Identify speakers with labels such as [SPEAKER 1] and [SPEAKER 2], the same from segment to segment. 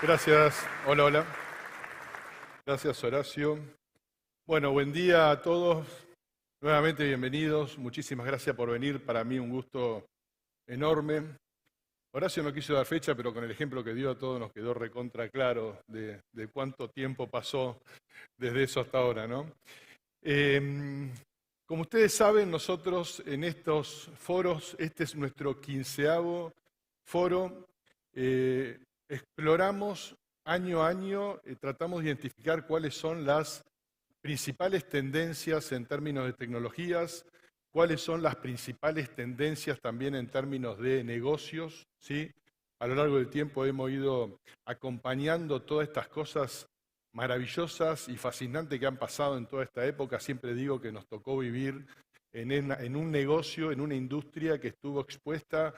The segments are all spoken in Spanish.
[SPEAKER 1] Gracias. Hola, hola. Gracias, Horacio. Bueno, buen día a todos. Nuevamente bienvenidos. Muchísimas gracias por venir. Para mí un gusto enorme. Horacio no quiso dar fecha, pero con el ejemplo que dio a todos nos quedó recontra claro de cuánto tiempo pasó desde eso hasta ahora, ¿no? Como ustedes saben, nosotros en estos foros, este es nuestro 15º foro, exploramos año a año, tratamos de identificar cuáles son las principales tendencias en términos de tecnologías, cuáles son las principales tendencias también en términos de negocios, ¿sí? A lo largo del tiempo hemos ido acompañando todas estas cosas maravillosas y fascinantes que han pasado en toda esta época. Siempre digo que nos tocó vivir en un negocio, en una industria que estuvo expuesta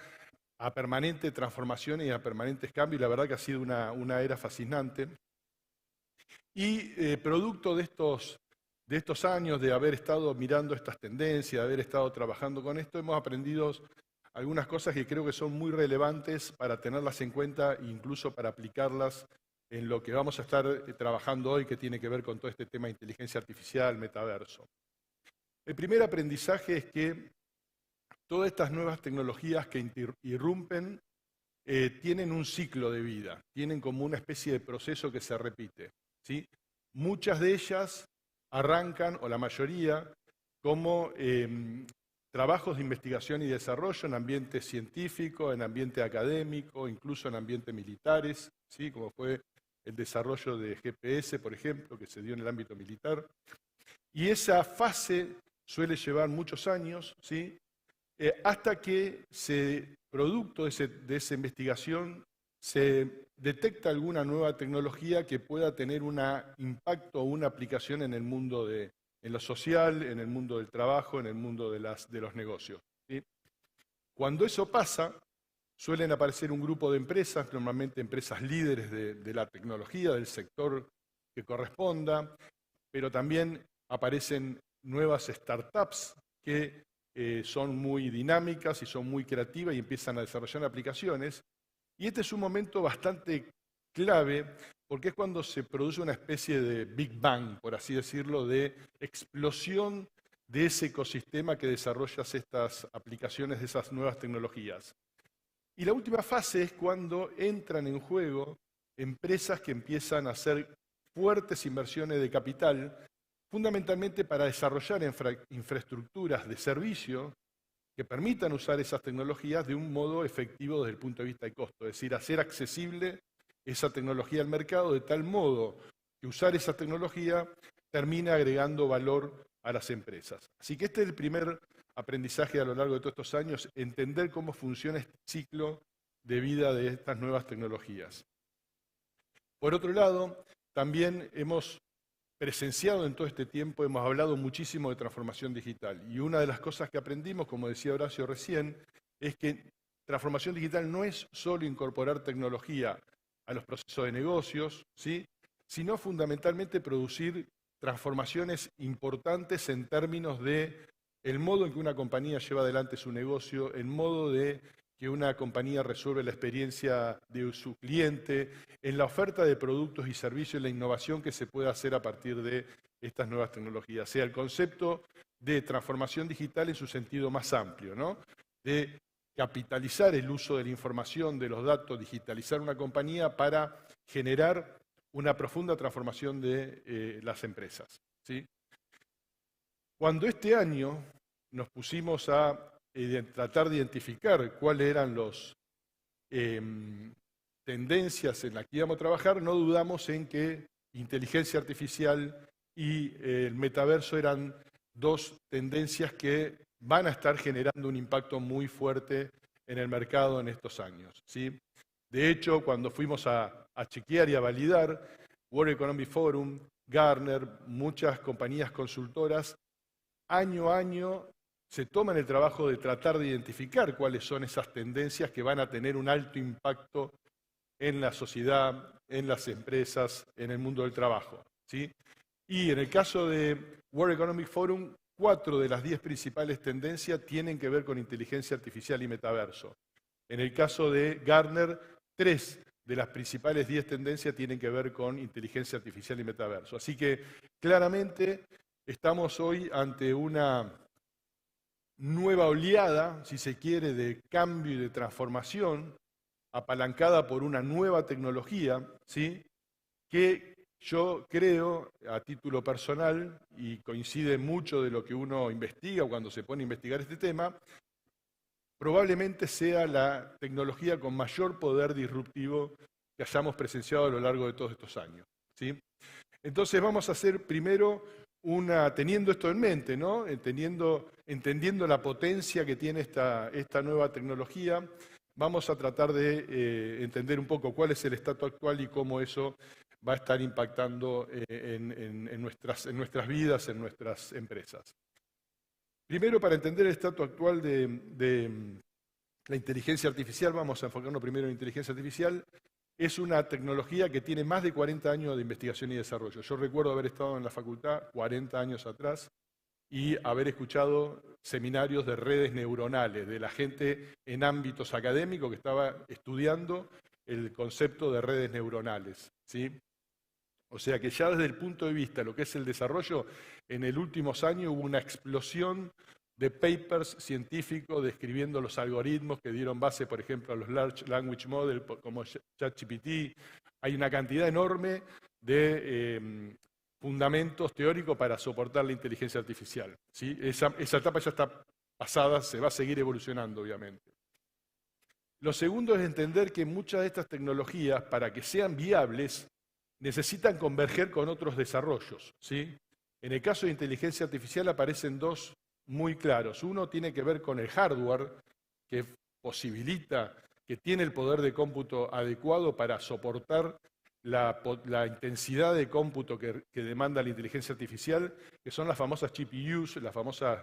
[SPEAKER 1] a permanentes transformaciones y a permanentes cambios. La verdad que ha sido una era fascinante. Y producto de estos años, de haber estado mirando estas tendencias, de haber estado trabajando con esto, hemos aprendido algunas cosas que creo que son muy relevantes para tenerlas en cuenta e incluso para aplicarlas en lo que vamos a estar trabajando hoy, que tiene que ver con todo este tema de inteligencia artificial, metaverso. El primer aprendizaje es que todas estas nuevas tecnologías que irrumpen tienen un ciclo de vida, tienen como una especie de proceso que se repite, ¿sí? Muchas de ellas arrancan, o la mayoría, como trabajos de investigación y desarrollo en ambiente científico, en ambiente académico, incluso en ambientes militares, ¿sí? Como fue el desarrollo de GPS, por ejemplo, que se dio en el ámbito militar. Y esa fase suele llevar muchos años, ¿sí? Hasta que, producto de esa investigación, se detecta alguna nueva tecnología que pueda tener un impacto o una aplicación en el mundo en lo social, en el mundo del trabajo, en el mundo de los negocios, ¿sí? Cuando eso pasa, suelen aparecer un grupo de empresas, normalmente empresas líderes de la tecnología, del sector que corresponda, pero también aparecen nuevas startups que son muy dinámicas y son muy creativas y empiezan a desarrollar aplicaciones. Y este es un momento bastante clave porque es cuando se produce una especie de Big Bang, por así decirlo, de explosión de ese ecosistema que desarrolla estas aplicaciones de esas nuevas tecnologías. Y la última fase es cuando entran en juego empresas que empiezan a hacer fuertes inversiones de capital, fundamentalmente para desarrollar infraestructuras de servicio que permitan usar esas tecnologías de un modo efectivo desde el punto de vista de costo, es decir, hacer accesible esa tecnología al mercado de tal modo que usar esa tecnología termine agregando valor a las empresas. Así que este es el primer aprendizaje a lo largo de todos estos años, entender cómo funciona este ciclo de vida de estas nuevas tecnologías. Por otro lado, también hemos presenciado en todo este tiempo, hemos hablado muchísimo de transformación digital. Y una de las cosas que aprendimos, como decía Horacio recién, es que transformación digital no es solo incorporar tecnología a los procesos de negocios, ¿sí? Sino fundamentalmente producir transformaciones importantes en términos de el modo en que una compañía lleva adelante su negocio, el modo de que una compañía resuelve la experiencia de su cliente, en la oferta de productos y servicios, en la innovación que se puede hacer a partir de estas nuevas tecnologías. O sea, el concepto de transformación digital en su sentido más amplio, ¿no? De capitalizar el uso de la información, de los datos, digitalizar una compañía para generar una profunda transformación de las empresas, ¿sí? Cuando este año nos pusimos a tratar de identificar cuáles eran las tendencias en las que íbamos a trabajar, no dudamos en que inteligencia artificial y el metaverso eran dos tendencias que van a estar generando un impacto muy fuerte en el mercado en estos años, ¿sí? De hecho, cuando fuimos a chequear y a validar, World Economic Forum, Gartner, muchas compañías consultoras, año a año se toman el trabajo de tratar de identificar cuáles son esas tendencias que van a tener un alto impacto en la sociedad, en las empresas, en el mundo del trabajo, ¿sí? Y en el caso de World Economic Forum, 4 de las 10 principales tendencias tienen que ver con inteligencia artificial y metaverso. En el caso de Gartner, 3 de las principales 10 tendencias tienen que ver con inteligencia artificial y metaverso. Así que claramente estamos hoy ante una nueva oleada, si se quiere, de cambio y de transformación, apalancada por una nueva tecnología, ¿sí? Que yo creo, a título personal, y coincide mucho de lo que uno investiga cuando se pone a investigar este tema, probablemente sea la tecnología con mayor poder disruptivo que hayamos presenciado a lo largo de todos estos años, ¿sí? Entonces vamos a hacer primero teniendo esto en mente, ¿no? Entendiendo la potencia que tiene esta nueva tecnología, vamos a tratar de entender un poco cuál es el estatus actual y cómo eso va a estar impactando en nuestras vidas, en nuestras empresas. Primero, para entender el estatus actual de la inteligencia artificial, vamos a enfocarnos primero en inteligencia artificial. Es una tecnología que tiene más de 40 años de investigación y desarrollo. Yo recuerdo haber estado en la facultad 40 años atrás y haber escuchado seminarios de redes neuronales, de la gente en ámbitos académicos que estaba estudiando el concepto de redes neuronales, ¿sí? O sea que ya desde el punto de vista de lo que es el desarrollo, en los últimos años hubo una explosión de papers científicos describiendo los algoritmos que dieron base, por ejemplo, a los Large Language Models como ChatGPT. Hay una cantidad enorme de fundamentos teóricos para soportar la inteligencia artificial, ¿sí? Esa etapa ya está pasada, se va a seguir evolucionando, obviamente. Lo segundo es entender que muchas de estas tecnologías, para que sean viables, necesitan converger con otros desarrollos, ¿sí? En el caso de inteligencia artificial aparecen dos muy claros. Uno tiene que ver con el hardware, que posibilita, que tiene el poder de cómputo adecuado para soportar la intensidad de cómputo que demanda la inteligencia artificial, que son las famosas GPUs, las famosas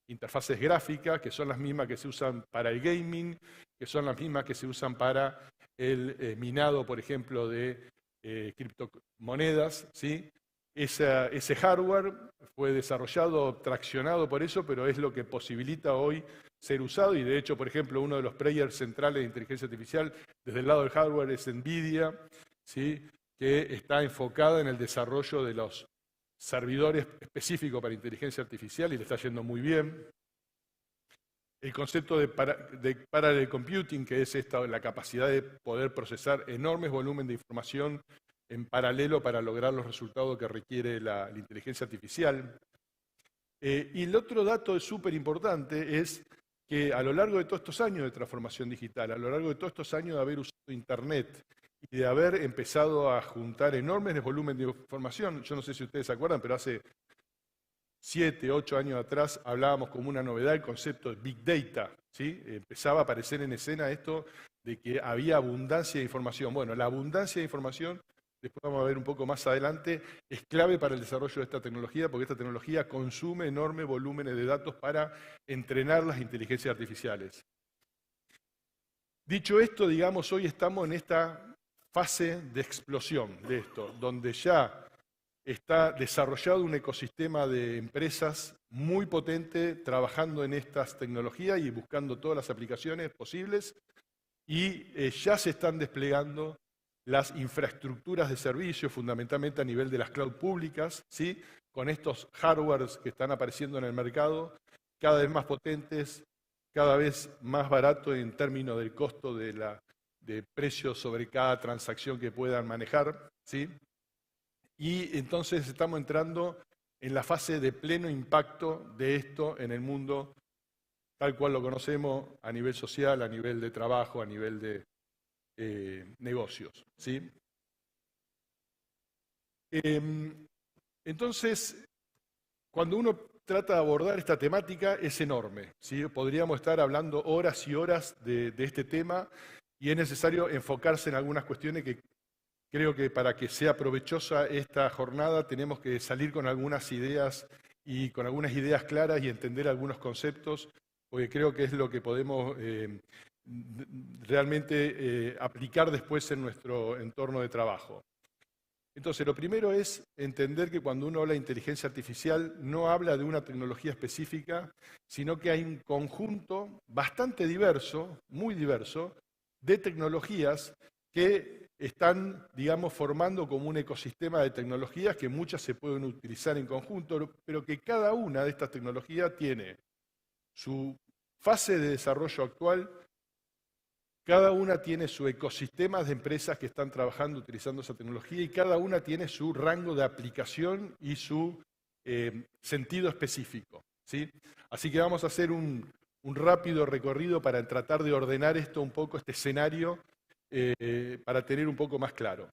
[SPEAKER 1] interfaces gráficas, que son las mismas que se usan para el gaming, que son las mismas que se usan para el minado, por ejemplo, de criptomonedas, ¿sí? Ese hardware fue desarrollado, traccionado por eso, pero es lo que posibilita hoy ser usado y de hecho, por ejemplo, uno de los players centrales de inteligencia artificial desde el lado del hardware es NVIDIA, ¿sí? Que está enfocada en el desarrollo de los servidores específicos para inteligencia artificial y le está yendo muy bien. El concepto de parallel computing, que es la capacidad de poder procesar enormes volúmenes de información en paralelo para lograr los resultados que requiere la inteligencia artificial. Y el otro dato súper importante es que a lo largo de todos estos años de transformación digital, a lo largo de todos estos años de haber usado Internet y de haber empezado a juntar enormes volúmenes de información, yo no sé si ustedes se acuerdan, pero hace 7, 8 años atrás hablábamos como una novedad el concepto de Big Data, ¿sí? Empezaba a aparecer en escena esto de que había abundancia de información. Bueno, la abundancia de información, después vamos a ver un poco más adelante, es clave para el desarrollo de esta tecnología, porque esta tecnología consume enormes volúmenes de datos para entrenar las inteligencias artificiales. Dicho esto, digamos, hoy estamos en esta fase de explosión de esto, donde ya está desarrollado un ecosistema de empresas muy potente trabajando en estas tecnologías y buscando todas las aplicaciones posibles y ya se están desplegando las infraestructuras de servicio, fundamentalmente a nivel de las cloud públicas, ¿sí? Con estos hardwares que están apareciendo en el mercado, cada vez más potentes, cada vez más barato en términos del costo de precio sobre cada transacción que puedan manejar, ¿sí? Y entonces estamos entrando en la fase de pleno impacto de esto en el mundo, tal cual lo conocemos a nivel social, a nivel de trabajo, a nivel de negocios, ¿sí? Entonces, cuando uno trata de abordar esta temática es enorme, ¿sí? Podríamos estar hablando horas y horas de este tema y es necesario enfocarse en algunas cuestiones que creo que para que sea provechosa esta jornada tenemos que salir con algunas ideas y con algunas ideas claras y entender algunos conceptos, porque creo que es lo que podemos realmente aplicar después en nuestro entorno de trabajo. Entonces, lo primero es entender que cuando uno habla de inteligencia artificial no habla de una tecnología específica, sino que hay un conjunto bastante diverso, muy diverso, de tecnologías que están, digamos, formando como un ecosistema de tecnologías que muchas se pueden utilizar en conjunto, pero que cada una de estas tecnologías tiene su fase de desarrollo actual, cada una tiene su ecosistema de empresas que están trabajando utilizando esa tecnología y cada una tiene su rango de aplicación y su sentido específico, ¿sí? Así que vamos a hacer un rápido recorrido para tratar de ordenar esto un poco, este escenario, para tener un poco más claro.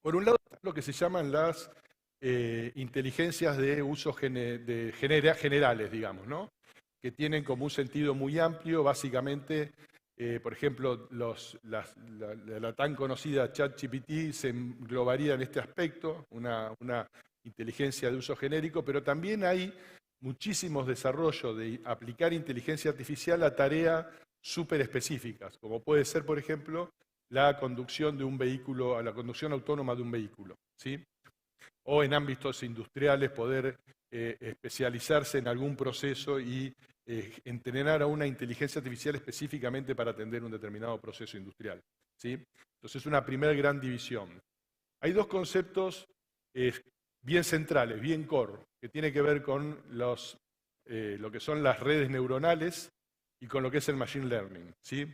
[SPEAKER 1] Por un lado, lo que se llaman las inteligencias de uso generales, digamos, ¿no? Que tienen como un sentido muy amplio, básicamente, por ejemplo, la tan conocida ChatGPT se englobaría en este aspecto, una inteligencia de uso genérico, pero también hay muchísimos desarrollos de aplicar inteligencia artificial a tareas súper específicas, como puede ser, por ejemplo, la conducción de un vehículo, la conducción autónoma de un vehículo, ¿sí? O en ámbitos industriales poder especializarse en algún proceso y entrenar a una inteligencia artificial específicamente para atender un determinado proceso industrial, ¿sí? Entonces es una primera gran división. Hay dos conceptos bien centrales, bien core, que tienen que ver con lo que son las redes neuronales y con lo que es el machine learning, ¿sí?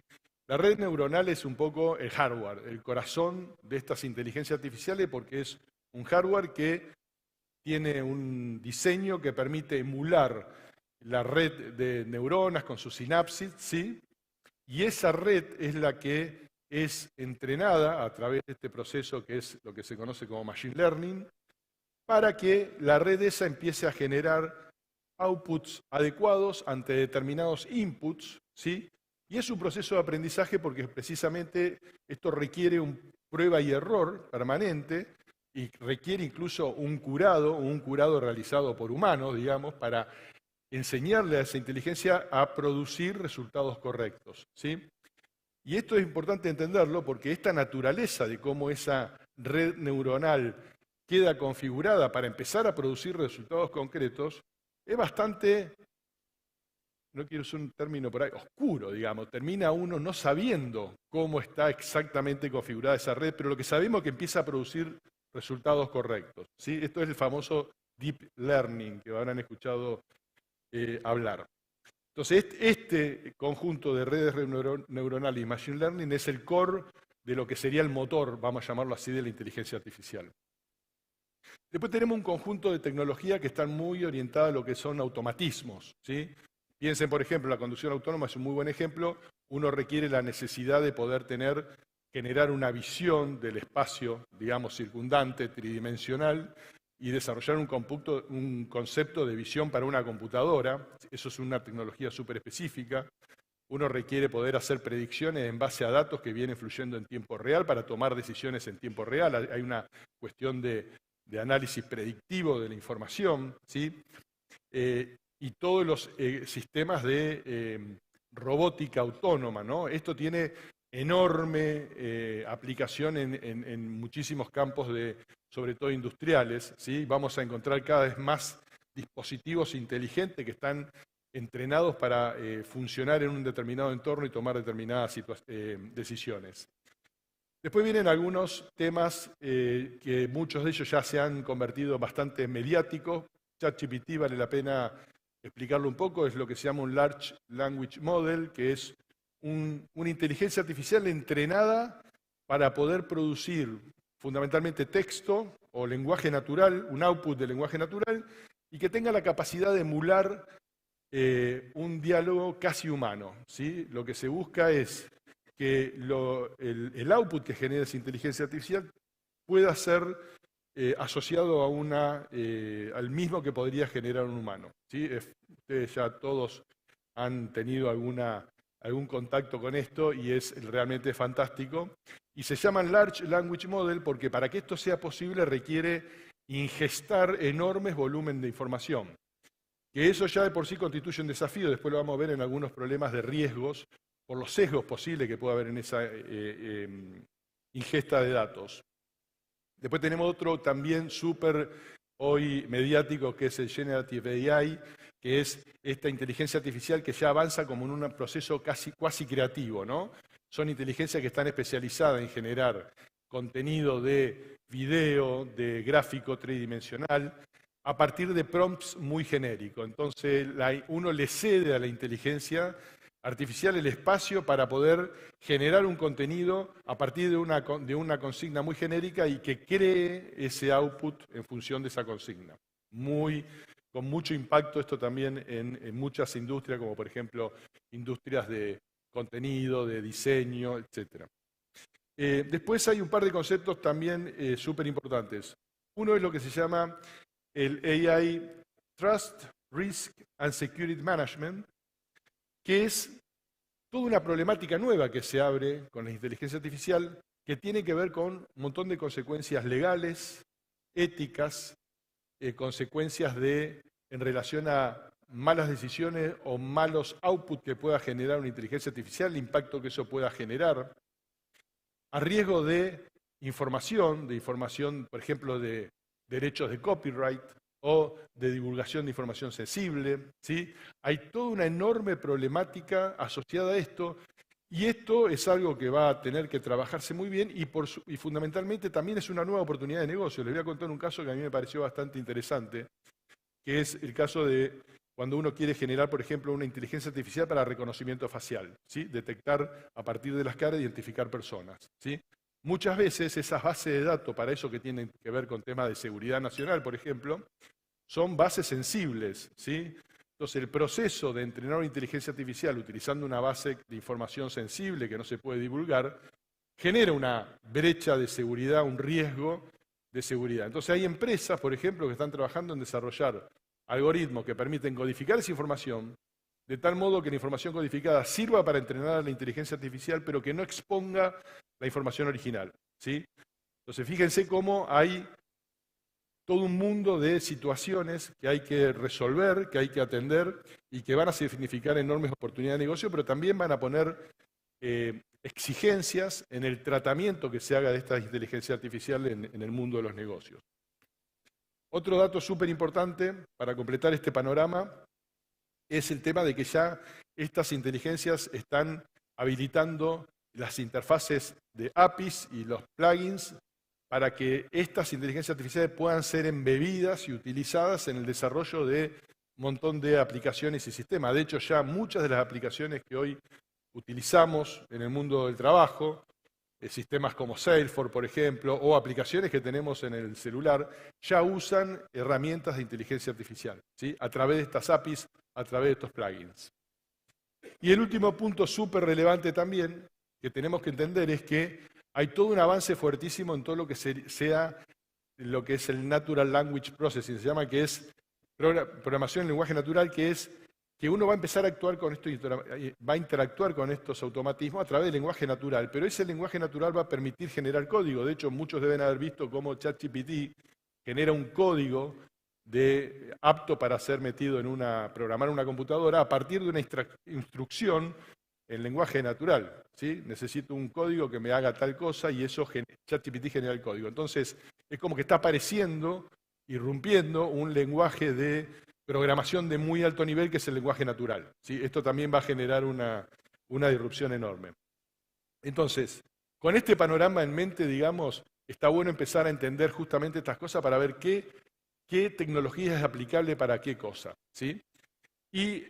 [SPEAKER 1] La red neuronal es un poco el hardware, el corazón de estas inteligencias artificiales, porque es un hardware que tiene un diseño que permite emular la red de neuronas con sus sinapsis, ¿sí? Y esa red es la que es entrenada a través de este proceso que es lo que se conoce como machine learning, para que la red esa empiece a generar outputs adecuados ante determinados inputs, ¿sí? Y es un proceso de aprendizaje porque precisamente esto requiere un prueba y error permanente y requiere incluso un curado realizado por humanos, digamos, para enseñarle a esa inteligencia a producir resultados correctos, ¿sí? Y esto es importante entenderlo porque esta naturaleza de cómo esa red neuronal queda configurada para empezar a producir resultados concretos es bastante, no quiero usar un término por ahí, oscuro, digamos. Termina uno no sabiendo cómo está exactamente configurada esa red, pero lo que sabemos es que empieza a producir resultados correctos, ¿sí? Esto es el famoso deep learning que habrán escuchado hablar. Entonces, este conjunto de redes neuronales y machine learning es el core de lo que sería el motor, vamos a llamarlo así, de la inteligencia artificial. Después tenemos un conjunto de tecnologías que están muy orientadas a lo que son automatismos, ¿sí? Piensen, por ejemplo, la conducción autónoma es un muy buen ejemplo. Uno requiere la necesidad de poder generar una visión del espacio, digamos, circundante, tridimensional, y desarrollar un concepto de visión para una computadora. Eso es una tecnología súper específica. Uno requiere poder hacer predicciones en base a datos que vienen fluyendo en tiempo real para tomar decisiones en tiempo real. Hay una cuestión de análisis predictivo de la información, ¿sí? Y todos los sistemas de robótica autónoma, ¿no? Esto tiene enorme aplicación en muchísimos campos, sobre todo industriales, ¿sí? Vamos a encontrar cada vez más dispositivos inteligentes que están entrenados para funcionar en un determinado entorno y tomar determinadas decisiones. Después vienen algunos temas que muchos de ellos ya se han convertido bastante mediáticos. ChatGPT vale la pena explicarlo un poco, es lo que se llama un Large Language Model, que es una inteligencia artificial entrenada para poder producir fundamentalmente texto o lenguaje natural, un output de lenguaje natural, y que tenga la capacidad de emular un diálogo casi humano, ¿sí? Lo que se busca es que el output que genera esa inteligencia artificial pueda ser asociado a al mismo que podría generar un humano, ¿sí? Ustedes ya todos han tenido algún contacto con esto y es realmente fantástico. Y se llaman Large Language Model porque para que esto sea posible requiere ingestar enormes volúmenes de información. Que eso ya de por sí constituye un desafío, después lo vamos a ver en algunos problemas de riesgos, por los sesgos posibles que puede haber en esa ingesta de datos. Después tenemos otro también súper hoy mediático que es el Generative AI, que es esta inteligencia artificial que ya avanza como en un proceso casi creativo, ¿no? son inteligencias que están especializadas en generar contenido de video, de gráfico tridimensional, a partir de prompts muy genéricos. Entonces, uno le cede a la inteligencia artificial el espacio para poder generar un contenido a partir de una consigna muy genérica y que cree ese output en función de esa consigna. Con mucho impacto esto también en muchas industrias, como por ejemplo industrias de contenido, de diseño, etc. Después hay un par de conceptos también súper importantes. Uno es lo que se llama el AI Trust, Risk and Security Management, que es toda una problemática nueva que se abre con la inteligencia artificial que tiene que ver con un montón de consecuencias legales, éticas, consecuencias en relación a malas decisiones o malos outputs que pueda generar una inteligencia artificial, el impacto que eso pueda generar, a riesgo de información, por ejemplo, de derechos de copyright o de divulgación de información sensible, ¿sí? Hay toda una enorme problemática asociada a esto, y esto es algo que va a tener que trabajarse muy bien y fundamentalmente también es una nueva oportunidad de negocio. Les voy a contar un caso que a mí me pareció bastante interesante, que es el caso de cuando uno quiere generar, por ejemplo, una inteligencia artificial para reconocimiento facial, ¿sí? Detectar a partir de las caras, identificar personas, ¿sí? Muchas veces esas bases de datos, para eso que tienen que ver con temas de seguridad nacional, por ejemplo, son bases sensibles, ¿sí? Entonces, el proceso de entrenar una inteligencia artificial utilizando una base de información sensible que no se puede divulgar, genera una brecha de seguridad, un riesgo de seguridad. Entonces, hay empresas, por ejemplo, que están trabajando en desarrollar algoritmos que permiten codificar esa información, de tal modo que la información codificada sirva para entrenar a la inteligencia artificial, pero que no exponga la información original, ¿sí? Entonces, fíjense cómo hay todo un mundo de situaciones que hay que resolver, que hay que atender y que van a significar enormes oportunidades de negocio, pero también van a poner exigencias en el tratamiento que se haga de esta inteligencia artificial en el mundo de los negocios. Otro dato súper importante para completar este panorama es el tema de que ya estas inteligencias están habilitando las interfaces de APIs y los plugins para que estas inteligencias artificiales puedan ser embebidas y utilizadas en el desarrollo de un montón de aplicaciones y sistemas. De hecho, ya muchas de las aplicaciones que hoy utilizamos en el mundo del trabajo, sistemas como Salesforce, por ejemplo, o aplicaciones que tenemos en el celular, ya usan herramientas de inteligencia artificial, ¿sí? A través de estas APIs, a través de estos plugins. Y el último punto súper relevante también que tenemos que entender es que hay todo un avance fuertísimo en todo lo que sea lo que es el Natural Language Processing, se llama, que es programación en lenguaje natural, que es que uno va a empezar a actuar con esto, va a interactuar con estos automatismos a través del lenguaje natural, pero ese lenguaje natural va a permitir generar código. De hecho, muchos deben haber visto cómo ChatGPT genera un código apto para ser metido programar una computadora a partir de una instrucción en lenguaje natural, ¿sí? Necesito un código que me haga tal cosa y eso ChatGPT genera el código. Entonces, es como que está apareciendo, irrumpiendo un lenguaje de programación de muy alto nivel que es el lenguaje natural, ¿sí? Esto también va a generar una disrupción enorme. Entonces, con este panorama en mente, digamos, está bueno empezar a entender justamente estas cosas para ver qué tecnología es aplicable para qué cosa, ¿sí? Y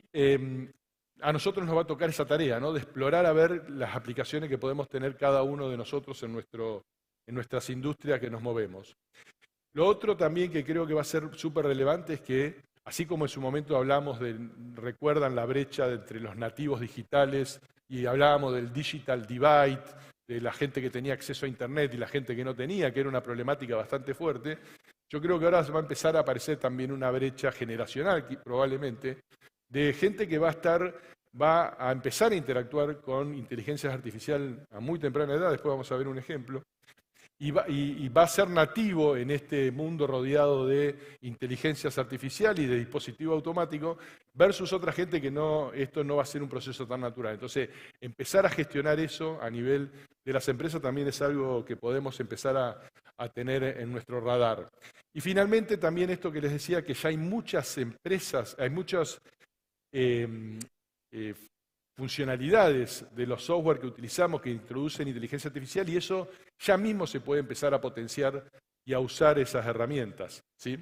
[SPEAKER 1] a nosotros nos va a tocar esa tarea, ¿no? De explorar a ver las aplicaciones que podemos tener cada uno de nosotros en nuestras industrias que nos movemos. Lo otro también que creo que va a ser súper relevante es que, así como en su momento hablamos recuerdan la brecha entre los nativos digitales y hablábamos del digital divide, de la gente que tenía acceso a Internet y la gente que no tenía, que era una problemática bastante fuerte, yo creo que ahora va a empezar a aparecer también una brecha generacional, probablemente, de gente que va a empezar a interactuar con inteligencias artificiales a muy temprana edad, después vamos a ver un ejemplo, y va a ser nativo en este mundo rodeado de inteligencias artificiales y de dispositivos automáticos, versus otra gente que esto no va a ser un proceso tan natural. Entonces, empezar a gestionar eso a nivel de las empresas también es algo que podemos empezar a tener en nuestro radar. Y finalmente también esto que les decía, que ya hay muchas empresas, hay muchas funcionalidades de los software que utilizamos que introducen inteligencia artificial y eso ya mismo se puede empezar a potenciar y a usar esas herramientas, ¿sí?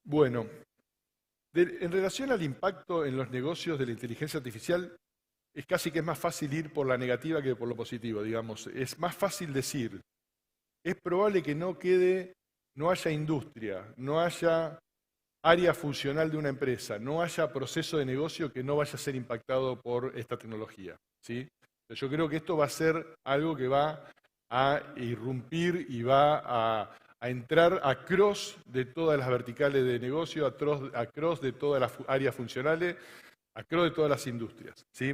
[SPEAKER 1] Bueno, en relación al impacto en los negocios de la inteligencia artificial, es casi que es más fácil ir por la negativa que por lo positivo, digamos. Es más fácil decir, es probable que no haya industria, no haya área funcional de una empresa, no haya proceso de negocio que no vaya a ser impactado por esta tecnología, ¿sí? Yo creo que esto va a ser algo que va a irrumpir y va a entrar across de todas las verticales de negocio, across de todas las áreas funcionales, across de todas las industrias, ¿sí?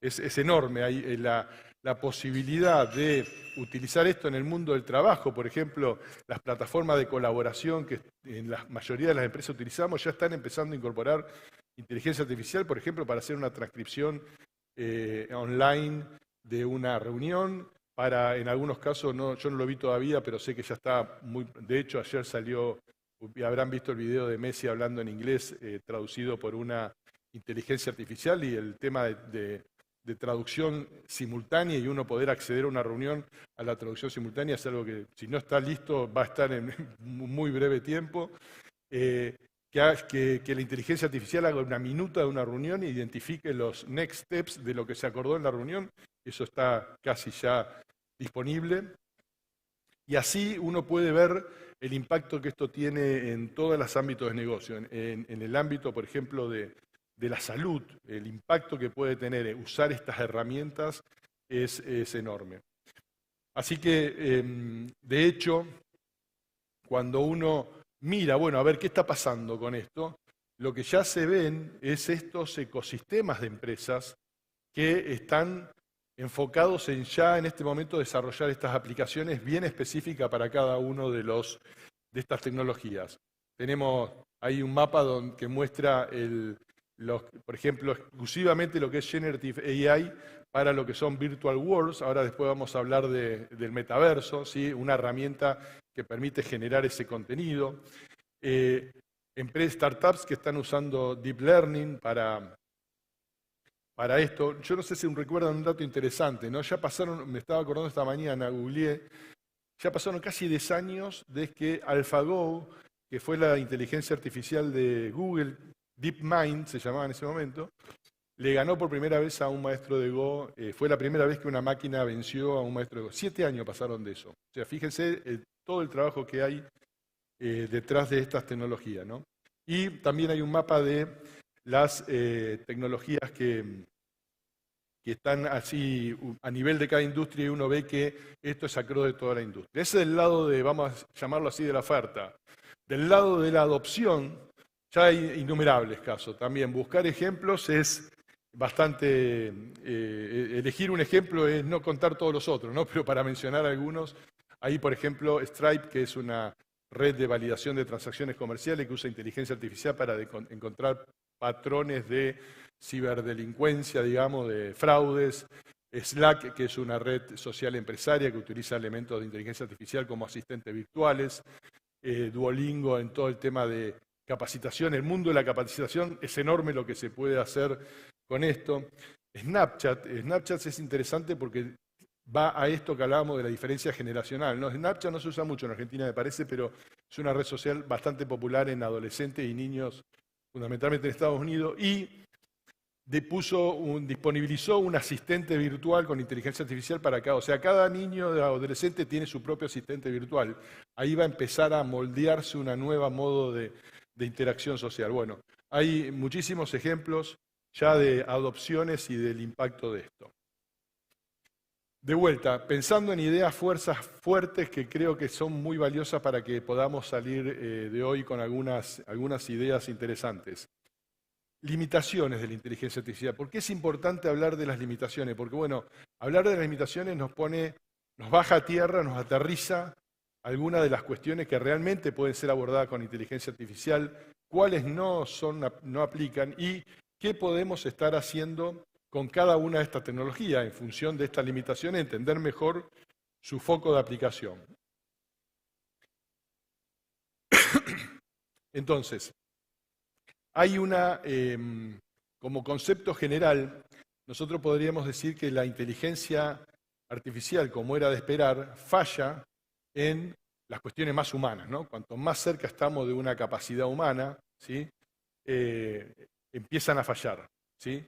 [SPEAKER 1] Es enorme ahí la posibilidad de utilizar esto en el mundo del trabajo. Por ejemplo, las plataformas de colaboración que en la mayoría de las empresas utilizamos ya están empezando a incorporar inteligencia artificial, por ejemplo, para hacer una transcripción online de una reunión. En algunos casos, yo no lo vi todavía, pero sé que ya está de hecho, ayer salió, habrán visto el video de Messi hablando en inglés, traducido por una inteligencia artificial, y el tema de traducción simultánea y uno poder acceder a una reunión a la traducción simultánea es algo que, si no está listo, va a estar en muy breve tiempo. Que la inteligencia artificial haga una minuta de una reunión e identifique los next steps de lo que se acordó en la reunión, eso está casi ya disponible. Y así uno puede ver el impacto que esto tiene en todos los ámbitos de negocio, en el ámbito, por ejemplo, de la salud. El impacto que puede tener usar estas herramientas es enorme. Así que, de hecho, cuando uno mira, bueno, a ver qué está pasando con esto, lo que ya se ven es estos ecosistemas de empresas que están enfocados en ya en este momento desarrollar estas aplicaciones bien específicas para cada uno de estas tecnologías. Tenemos ahí un mapa que muestra, por ejemplo, exclusivamente lo que es Generative AI para lo que son Virtual Worlds. Ahora después vamos a hablar del metaverso, ¿sí? Una herramienta que permite generar ese contenido. Startups que están usando Deep Learning para esto. Yo no sé si recuerdan un dato interesante, ¿no? Ya pasaron, me estaba acordando esta mañana, googleé, ya pasaron casi 10 años desde que AlphaGo, que fue la inteligencia artificial de Google, DeepMind se llamaba en ese momento, le ganó por primera vez a un maestro de Go. Fue la primera vez que una máquina venció a un maestro de Go. 7 años pasaron de eso. O sea, fíjense todo el trabajo que hay detrás de estas tecnologías, ¿no? Y también hay un mapa de las tecnologías que están así a nivel de cada industria, y uno ve que esto es across de toda la industria. Ese es del lado de, vamos a llamarlo así, de la oferta. Del lado de la adopción, ya hay innumerables casos. También buscar ejemplos es bastante, elegir un ejemplo es no contar todos los otros, ¿no? Pero para mencionar algunos, ahí por ejemplo Stripe, que es una red de validación de transacciones comerciales que usa inteligencia artificial para encontrar patrones de ciberdelincuencia, digamos, de fraudes. Slack, que es una red social empresaria que utiliza elementos de inteligencia artificial como asistentes virtuales. Duolingo en todo el tema de capacitación. El mundo de la capacitación es enorme lo que se puede hacer con esto. Snapchat es interesante porque va a esto que hablábamos de la diferencia generacional, ¿no? Snapchat no se usa mucho en Argentina, me parece, pero es una red social bastante popular en adolescentes y niños, fundamentalmente en Estados Unidos, y disponibilizó un asistente virtual con inteligencia artificial para cada. O sea, cada niño o adolescente tiene su propio asistente virtual. Ahí va a empezar a moldearse una nueva modo de interacción social. Bueno, hay muchísimos ejemplos ya de adopciones y del impacto de esto. De vuelta, pensando en ideas fuertes que creo que son muy valiosas para que podamos salir de hoy con algunas ideas interesantes. Limitaciones de la inteligencia artificial. ¿Por qué es importante hablar de las limitaciones? Porque, bueno, hablar de las limitaciones nos baja a tierra, nos aterriza algunas de las cuestiones que realmente pueden ser abordadas con inteligencia artificial, cuáles no aplican y qué podemos estar haciendo con cada una de estas tecnologías en función de estas limitaciones, entender mejor su foco de aplicación. Entonces, hay una como concepto general, nosotros podríamos decir que la inteligencia artificial, como era de esperar, falla en las cuestiones más humanas, ¿no? Cuanto más cerca estamos de una capacidad humana, ¿sí? Empiezan a fallar, ¿sí?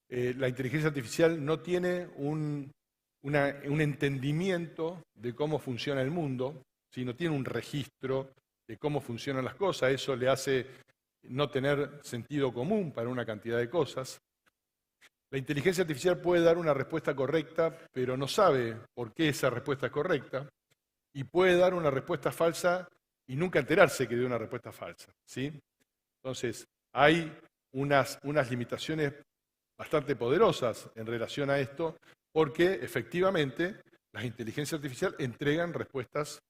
[SPEAKER 1] La inteligencia artificial no tiene un entendimiento de cómo funciona el mundo, ¿sí? No tiene un registro de cómo funcionan las cosas, eso le hace no tener sentido común para una cantidad de cosas. La inteligencia artificial puede dar una respuesta correcta, pero no sabe por qué esa respuesta es correcta, y puede dar una respuesta falsa y nunca enterarse que dio una respuesta falsa, ¿sí? Entonces, hay unas limitaciones bastante poderosas en relación a esto, porque efectivamente las inteligencias artificiales entregan respuestas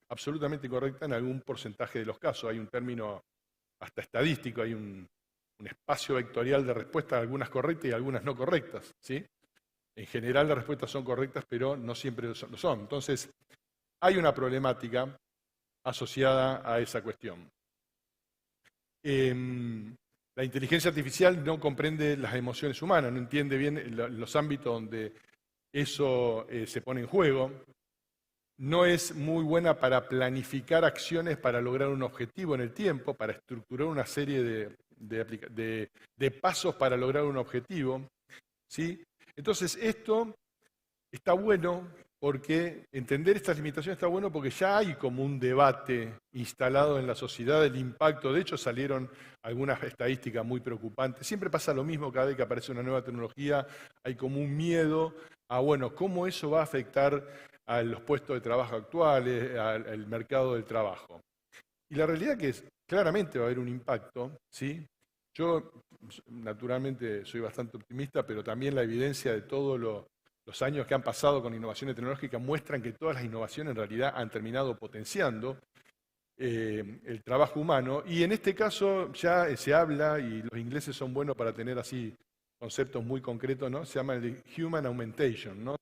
[SPEAKER 1] absolutamente correctas en algún porcentaje de los casos. Hay un término hasta estadístico, hay un espacio vectorial de respuestas, algunas correctas y algunas no correctas, ¿sí? En general las respuestas son correctas, pero no siempre lo son. Entonces, hay una problemática asociada a esa cuestión. La inteligencia artificial no comprende las emociones humanas, no entiende bien los ámbitos donde eso se pone en juego. No es muy buena para planificar acciones para lograr un objetivo en el tiempo, para estructurar una serie de pasos para lograr un objetivo, ¿sí? Entonces, esto está bueno porque entender estas limitaciones está bueno porque ya hay como un debate instalado en la sociedad del impacto. De hecho, salieron algunas estadísticas muy preocupantes. Siempre pasa lo mismo cada vez que aparece una nueva tecnología, hay como un miedo a, bueno, cómo eso va a afectar a los puestos de trabajo actuales, al mercado del trabajo. Y la realidad es que claramente va a haber un impacto, ¿sí? Yo, naturalmente, soy bastante optimista, pero también la evidencia de todos los años que han pasado con innovaciones tecnológicas muestran que todas las innovaciones en realidad han terminado potenciando el trabajo humano. Y en este caso ya se habla, y los ingleses son buenos para tener así conceptos muy concretos, ¿no? Se llama el Human Augmentation, ¿no?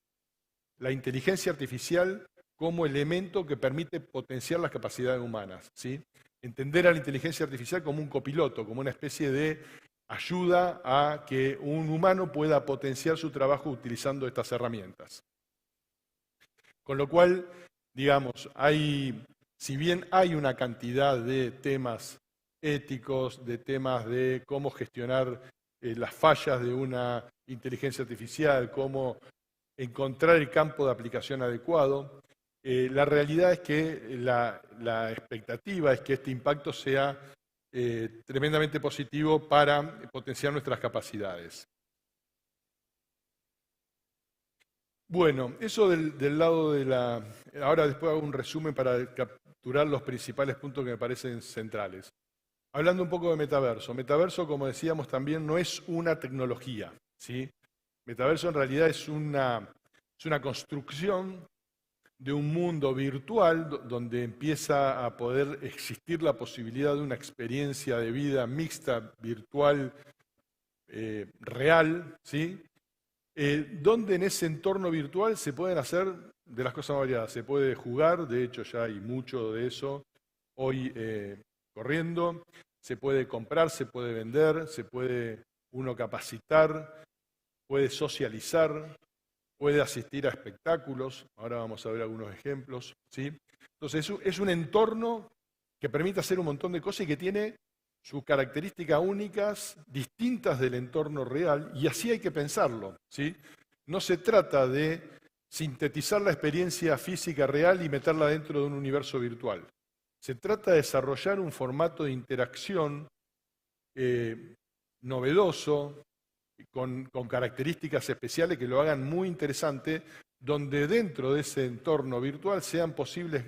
[SPEAKER 1] La inteligencia artificial como elemento que permite potenciar las capacidades humanas, ¿sí? Entender a la inteligencia artificial como un copiloto, como una especie de ayuda a que un humano pueda potenciar su trabajo utilizando estas herramientas. Con lo cual, digamos, si bien hay una cantidad de temas éticos, de temas de cómo gestionar las fallas de una inteligencia artificial, cómo encontrar el campo de aplicación adecuado, la realidad es que la expectativa es que este impacto sea tremendamente positivo para potenciar nuestras capacidades. Bueno, eso del lado de la... Ahora después hago un resumen para capturar los principales puntos que me parecen centrales. Hablando un poco de metaverso. Metaverso, como decíamos, también no es una tecnología, ¿sí? Metaverso en realidad es una construcción de un mundo virtual donde empieza a poder existir la posibilidad de una experiencia de vida mixta, virtual, real, ¿sí? Donde en ese entorno virtual se pueden hacer de las cosas variadas. Se puede jugar, de hecho ya hay mucho de eso hoy corriendo. Se puede comprar, se puede vender, se puede uno capacitar, puede socializar, puede asistir a espectáculos. Ahora vamos a ver algunos ejemplos, ¿sí? Entonces es un entorno que permite hacer un montón de cosas y que tiene sus características únicas, distintas del entorno real, y así hay que pensarlo, ¿sí? No se trata de sintetizar la experiencia física real y meterla dentro de un universo virtual. Se trata de desarrollar un formato de interacción novedoso, con características especiales que lo hagan muy interesante, donde dentro de ese entorno virtual sean posibles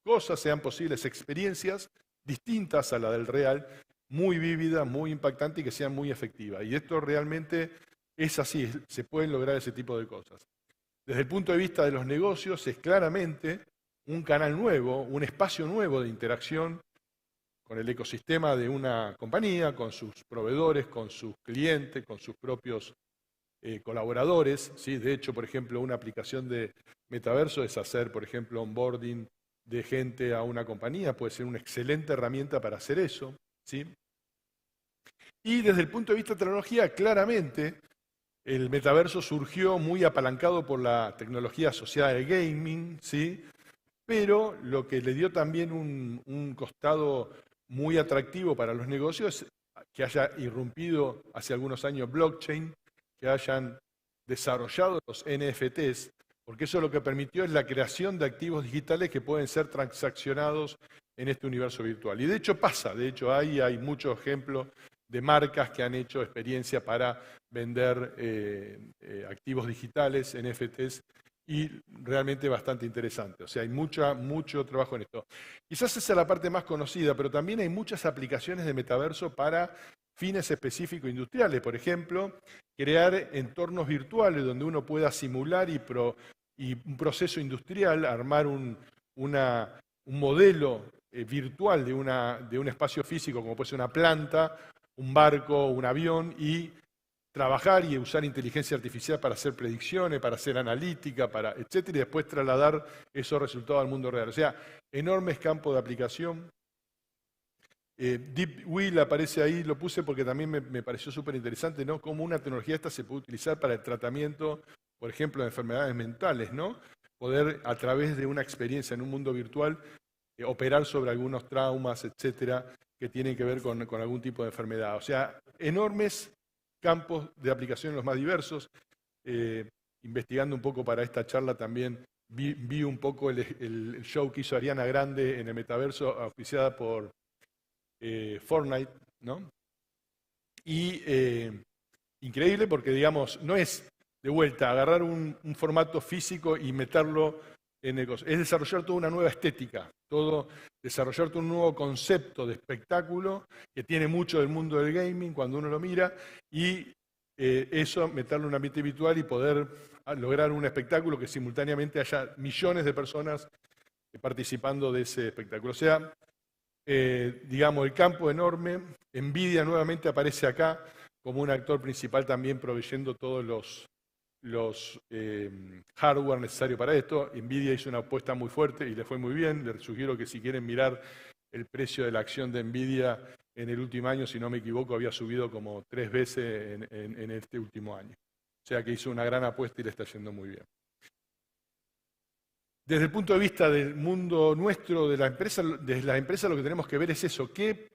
[SPEAKER 1] cosas, sean posibles experiencias distintas a la del real, muy vívidas, muy impactantes y que sean muy efectivas. Y esto realmente es así, se pueden lograr ese tipo de cosas. Desde el punto de vista de los negocios, es claramente un canal nuevo, un espacio nuevo de interacción con el ecosistema de una compañía, con sus proveedores, con sus clientes, con sus propios colaboradores, ¿sí? De hecho, por ejemplo, una aplicación de metaverso es hacer, por ejemplo, onboarding de gente a una compañía, puede ser una excelente herramienta para hacer eso, ¿sí? Y desde el punto de vista de tecnología, claramente, el metaverso surgió muy apalancado por la tecnología asociada al gaming, ¿sí? Pero lo que le dio también un costado muy atractivo para los negocios es que haya irrumpido hace algunos años blockchain, que hayan desarrollado los NFTs, porque eso lo que permitió es la creación de activos digitales que pueden ser transaccionados en este universo virtual. Y de hecho pasa, de hecho hay muchos ejemplos de marcas que han hecho experiencia para vender activos digitales, NFTs, y realmente bastante interesante. O sea, hay mucho trabajo en esto. Quizás esa es la parte más conocida, pero también hay muchas aplicaciones de metaverso para fines específicos industriales. Por ejemplo, crear entornos virtuales donde uno pueda simular y un proceso industrial, armar un modelo virtual de un espacio físico, como puede ser una planta, un barco, un avión, y trabajar y usar inteligencia artificial para hacer predicciones, para hacer analítica, etcétera, y después trasladar esos resultados al mundo real. O sea, enormes campos de aplicación. Deep Will aparece ahí, lo puse porque también me pareció súper interesante, ¿no? Cómo una tecnología esta se puede utilizar para el tratamiento, por ejemplo, de enfermedades mentales, ¿no? Poder, a través de una experiencia en un mundo virtual, operar sobre algunos traumas, etcétera, que tienen que ver con algún tipo de enfermedad. O sea, enormes campos de aplicación los más diversos. Investigando un poco para esta charla también vi un poco el show que hizo Ariana Grande en el metaverso, auspiciada por Fortnite, ¿no? Y increíble porque, digamos, no es de vuelta agarrar un formato físico y meterlo en el... Es desarrollar toda una nueva estética, desarrollar todo un nuevo concepto de espectáculo que tiene mucho del mundo del gaming cuando uno lo mira, y eso meterlo en un ambiente virtual y poder lograr un espectáculo que simultáneamente haya millones de personas participando de ese espectáculo. O sea, digamos, el campo enorme. Nvidia nuevamente aparece acá como un actor principal también proveyendo todos los hardware necesarios para esto. Nvidia hizo una apuesta muy fuerte y le fue muy bien. Les sugiero que si quieren mirar el precio de la acción de Nvidia en el último año, si no me equivoco, había subido como 3 veces en este último año. O sea que hizo una gran apuesta y le está yendo muy bien. Desde el punto de vista del mundo nuestro, de desde las empresas lo que tenemos que ver es eso, qué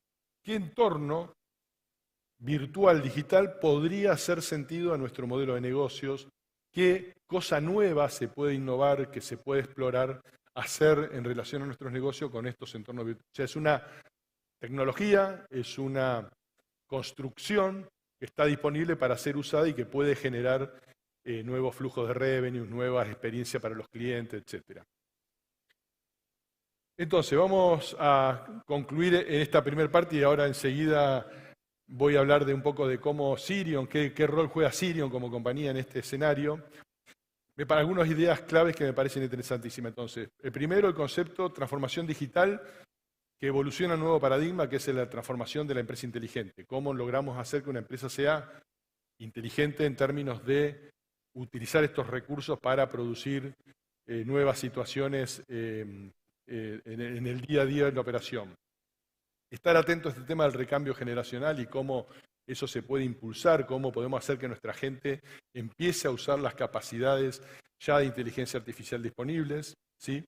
[SPEAKER 1] entorno virtual, digital, podría hacer sentido a nuestro modelo de negocios, qué cosa nueva se puede innovar, que se puede explorar, hacer en relación a nuestros negocios con estos entornos virtuales. O sea, es una tecnología, es una construcción que está disponible para ser usada y que puede generar nuevos flujos de revenue, nuevas experiencias para los clientes, etc. Entonces, vamos a concluir en esta primera parte y ahora enseguida voy a hablar de un poco de cómo Sirion, qué rol juega Sirion como compañía en este escenario. Para algunas ideas claves que me parecen interesantísimas. Entonces, el primero, el concepto transformación digital, que evoluciona un nuevo paradigma, que es la transformación de la empresa inteligente. ¿Cómo logramos hacer que una empresa sea inteligente en términos de utilizar estos recursos para producir nuevas situaciones en el día a día de la operación? Estar atento a este tema del recambio generacional y cómo eso se puede impulsar, cómo podemos hacer que nuestra gente empiece a usar las capacidades ya de inteligencia artificial disponibles, ¿sí?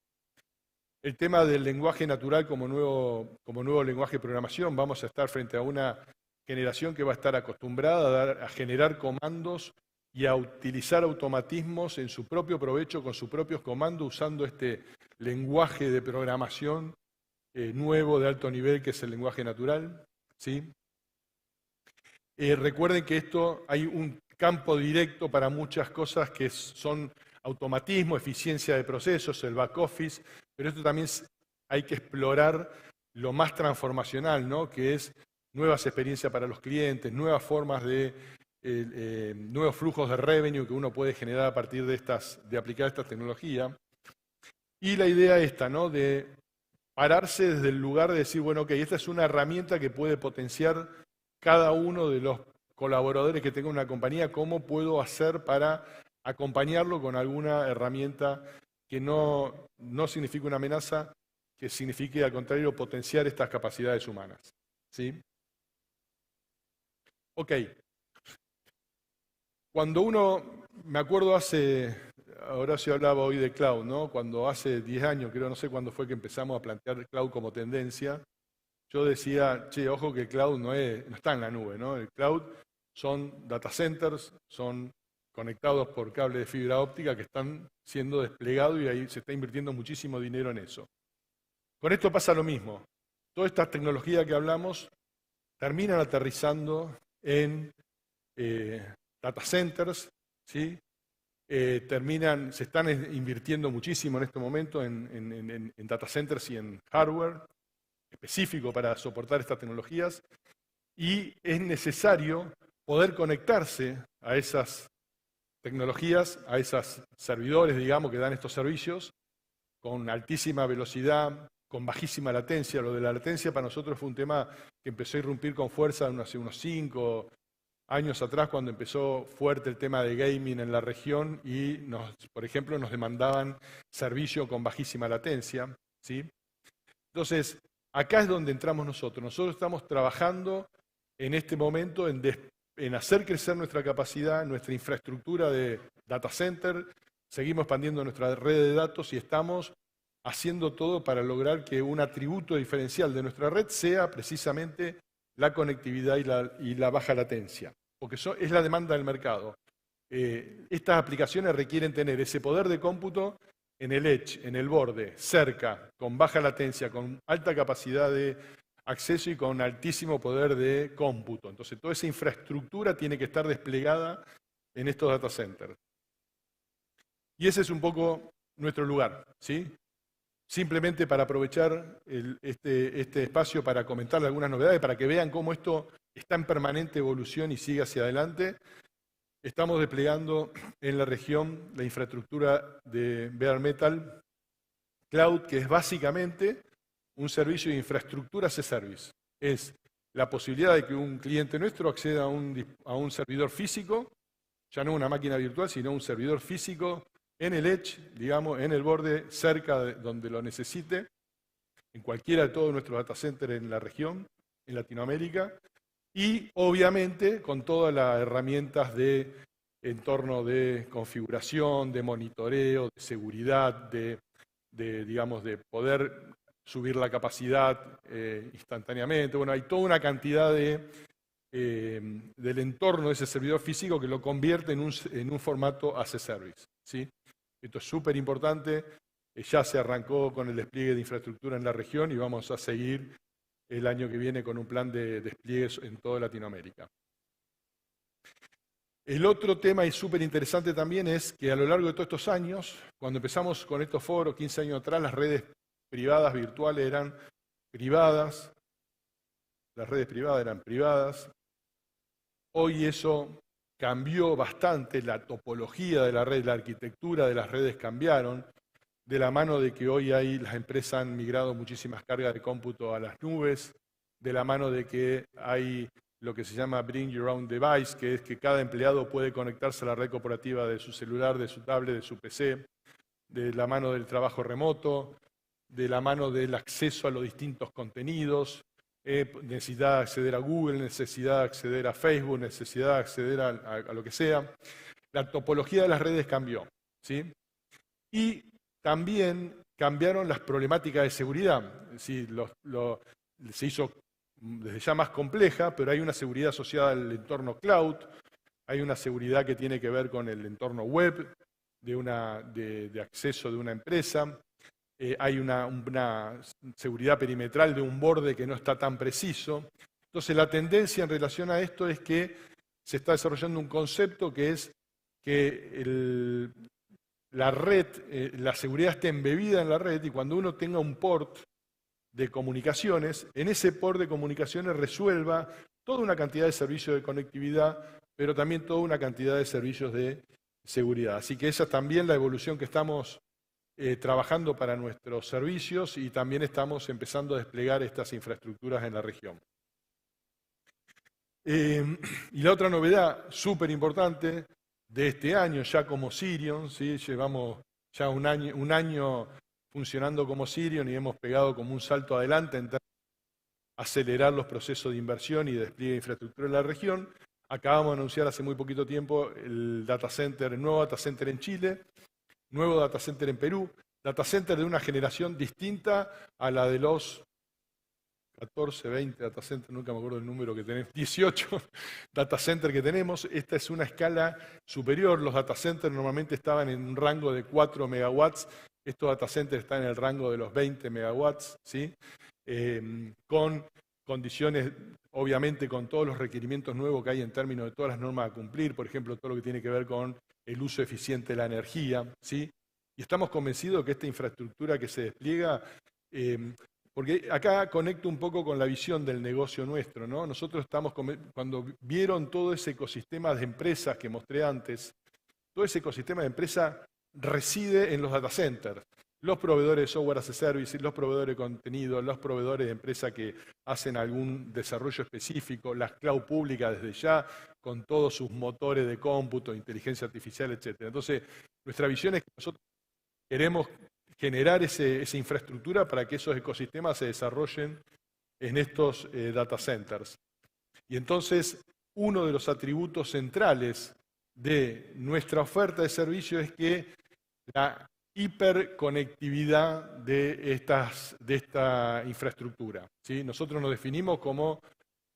[SPEAKER 1] El tema del lenguaje natural como nuevo lenguaje de programación. Vamos a estar frente a una generación que va a estar acostumbrada a generar comandos y a utilizar automatismos en su propio provecho, con sus propios comandos, usando este lenguaje de programación nuevo de alto nivel que es el lenguaje natural, ¿sí? Recuerden que esto hay un campo directo para muchas cosas que son automatismo, eficiencia de procesos, el back office, pero esto también hay que explorar lo más transformacional, ¿no? Que es nuevas experiencias para los clientes, nuevas formas nuevos flujos de revenue que uno puede generar a partir de aplicar esta tecnología. Y la idea esta, ¿no? De pararse desde el lugar de decir, bueno, ok, esta es una herramienta que puede potenciar cada uno de los colaboradores que tenga una compañía, ¿cómo puedo hacer para acompañarlo con alguna herramienta que no signifique una amenaza, que signifique al contrario potenciar estas capacidades humanas? ¿Sí? Ok, cuando uno, me acuerdo Horacio hablaba hoy de cloud, ¿no? Cuando hace 10 años, creo, no sé cuándo fue que empezamos a plantear el cloud como tendencia, yo decía, che, ojo que el cloud no está en la nube, ¿no? El cloud son data centers, son conectados por cable de fibra óptica que están siendo desplegados y ahí se está invirtiendo muchísimo dinero en eso. Con esto pasa lo mismo. Todas estas tecnologías que hablamos terminan aterrizando en data centers, ¿sí? Se están invirtiendo muchísimo en este momento en data centers y en hardware específico para soportar estas tecnologías, y es necesario poder conectarse a esas tecnologías, a esos servidores, digamos, que dan estos servicios, con altísima velocidad, con bajísima latencia. Lo de la latencia para nosotros fue un tema que empezó a irrumpir con fuerza hace unos 5 años atrás, cuando empezó fuerte el tema de gaming en la región y, por ejemplo, nos demandaban servicio con bajísima latencia, ¿sí? Entonces, acá es donde entramos nosotros. Nosotros estamos trabajando en este momento en hacer crecer nuestra capacidad, nuestra infraestructura de data center, seguimos expandiendo nuestra red de datos y estamos haciendo todo para lograr que un atributo diferencial de nuestra red sea precisamente la conectividad y la baja latencia, porque es la demanda del mercado. Estas aplicaciones requieren tener ese poder de cómputo en el edge, en el borde, cerca, con baja latencia, con alta capacidad de acceso y con altísimo poder de cómputo. Entonces, toda esa infraestructura tiene que estar desplegada en estos data centers. Y ese es un poco nuestro lugar, ¿sí? Simplemente para aprovechar este espacio para comentarle algunas novedades, para que vean cómo esto está en permanente evolución y sigue hacia adelante. Estamos desplegando en la región la infraestructura de Bare Metal Cloud, que es básicamente un servicio de infraestructura as a service. Es la posibilidad de que un cliente nuestro acceda a un servidor físico, ya no una máquina virtual, sino un servidor físico en el edge, digamos, en el borde, cerca de donde lo necesite, en cualquiera de todos nuestros data centers en la región, en Latinoamérica, y obviamente con todas las herramientas de entorno de configuración, de monitoreo, de seguridad, digamos, de poder subir la capacidad instantáneamente. Bueno, hay toda una cantidad del entorno de ese servidor físico que lo convierte en un formato as a service, ¿sí? Esto es súper importante. Ya se arrancó con el despliegue de infraestructura en la región y vamos a seguir el año que viene con un plan de despliegues en toda Latinoamérica. El otro tema y súper interesante también es que a lo largo de todos estos años, cuando empezamos con estos foros, 15 años atrás, las redes privadas virtuales eran privadas, las redes privadas eran privadas. Hoy eso cambió bastante, la topología de la red, la arquitectura de las redes cambiaron, de la mano de que hoy las empresas han migrado muchísimas cargas de cómputo a las nubes, de la mano de que hay lo que se llama Bring Your Own Device, que es que cada empleado puede conectarse a la red corporativa de su celular, de su tablet, de su PC, de la mano del trabajo remoto, de la mano del acceso a los distintos contenidos, necesidad de acceder a Google, necesidad de acceder a Facebook, necesidad de acceder a lo que sea. La topología de las redes cambió, ¿sí? Y también cambiaron las problemáticas de seguridad. Sí, se hizo desde ya más compleja, pero hay una seguridad asociada al entorno cloud, hay una seguridad que tiene que ver con el entorno web de acceso de una empresa, hay una seguridad perimetral de un borde que no está tan preciso. Entonces la tendencia en relación a esto es que se está desarrollando un concepto que es que la red, la seguridad esté embebida en la red y cuando uno tenga un port de comunicaciones, en ese port de comunicaciones resuelva toda una cantidad de servicios de conectividad, pero también toda una cantidad de servicios de seguridad. Así que esa es también la evolución que estamos trabajando para nuestros servicios y también estamos empezando a desplegar estas infraestructuras en la región. Y la otra novedad súper importante de este año, ya como Sirion, ¿sí? Llevamos ya un año funcionando como Sirion y hemos pegado como un salto adelante en acelerar los procesos de inversión y de despliegue de infraestructura en la región, Acabamos de anunciar hace muy poquito tiempo el nuevo data center en Chile, nuevo data center en Perú, data center de una generación distinta a la de los 14, 20 data centers, nunca me acuerdo el número que tenemos, 18 data centers que tenemos. Esta es una escala superior. Los data centers normalmente estaban en un rango de 4 megawatts. Estos data centers están en el rango de los 20 megawatts, ¿sí? Con condiciones, obviamente, con todos los requerimientos nuevos que hay en términos de todas las normas a cumplir, por ejemplo, todo lo que tiene que ver con el uso eficiente de la energía, ¿sí? Y estamos convencidos que esta infraestructura que se despliega, porque acá conecto un poco con la visión del negocio nuestro, ¿no? Nosotros cuando vieron todo ese ecosistema de empresas que mostré antes, todo ese ecosistema de empresas reside en los data centers. Los proveedores de software as a service, los proveedores de contenido, los proveedores de empresas que hacen algún desarrollo específico, las cloud públicas desde ya, con todos sus motores de cómputo, inteligencia artificial, etc. Entonces, nuestra visión es que nosotros queremos generar esa infraestructura para que esos ecosistemas se desarrollen en estos data centers. Y entonces, uno de los atributos centrales de nuestra oferta de servicio es que la hiperconectividad de esta infraestructura, ¿sí? Nosotros nos definimos como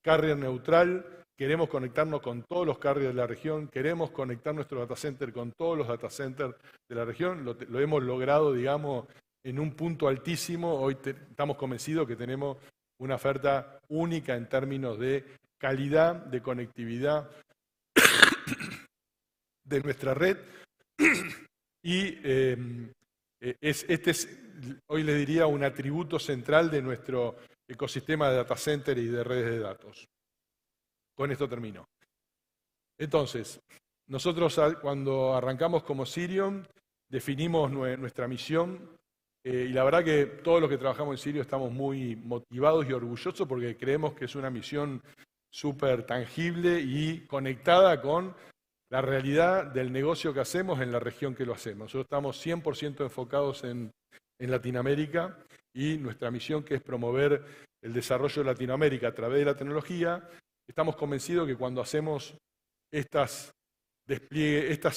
[SPEAKER 1] carrier neutral, queremos conectarnos con todos los carriers de la región, queremos conectar nuestro data center con todos los data centers de la región, lo hemos logrado, digamos, en un punto altísimo. Hoy estamos convencidos que tenemos una oferta única en términos de calidad, de conectividad de nuestra red. Y este es, hoy les diría, un atributo central de nuestro ecosistema de data center y de redes de datos. Con esto termino. Entonces, nosotros cuando arrancamos como Sirion, definimos nuestra misión y la verdad que todos los que trabajamos en Sirion estamos muy motivados y orgullosos porque creemos que es una misión súper tangible y conectada con la realidad del negocio que hacemos en la región que lo hacemos. Nosotros estamos 100% enfocados en Latinoamérica y nuestra misión, que es promover el desarrollo de Latinoamérica a través de la tecnología, estamos convencidos que cuando hacemos estas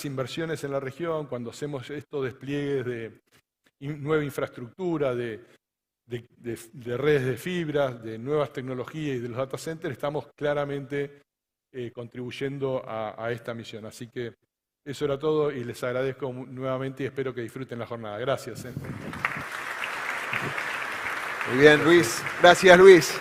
[SPEAKER 1] inversiones en la región, cuando hacemos estos despliegues de nueva infraestructura, de redes de fibra, de nuevas tecnologías y de los data centers, estamos claramente contribuyendo a esta misión. Así que eso era todo y les agradezco nuevamente y espero que disfruten la jornada. Gracias.
[SPEAKER 2] Muy bien, Luis. Gracias, Luis.